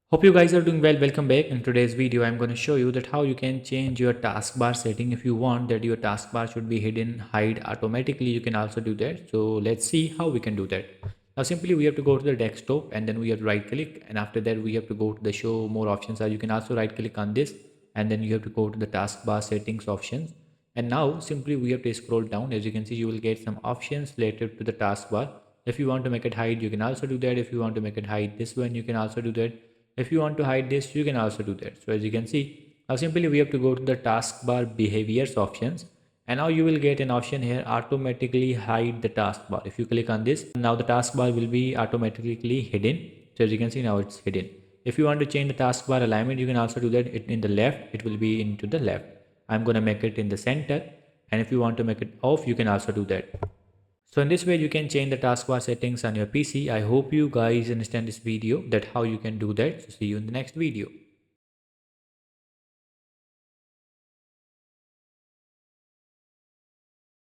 Hope you guys are doing well. Welcome back. In today's video, I'm going to show you that how you can change your taskbar setting. If you want that your taskbar should be hidden, hide automatically, you can also do that. So let's see how we can do that. Now simply we have to go to the desktop and then we have to right click, and after that we have to go to the show more options, or you can also right click on this and then you have to go to the taskbar settings options. And now simply we have to scroll down. As you can see, you will get some options related to the taskbar. If you want to make it hide, you can also do that. If you want to make it hide this one, you can also do that. If you want to hide this, you can also do that. So as you can see, now simply we have to go to the taskbar behaviors options, and now you will get an option here, automatically hide the taskbar. If you click on this, now the taskbar will be automatically hidden. So as you can see, now it's hidden. If you want to change the taskbar alignment, you can also do that. In the left, it will be into the left. I'm going to make it in the center, and if you want to make it off, you can also do that. So in this way you can change the taskbar settings on your PC. I hope you guys understand this video, that how you can do that. So see you in the next video.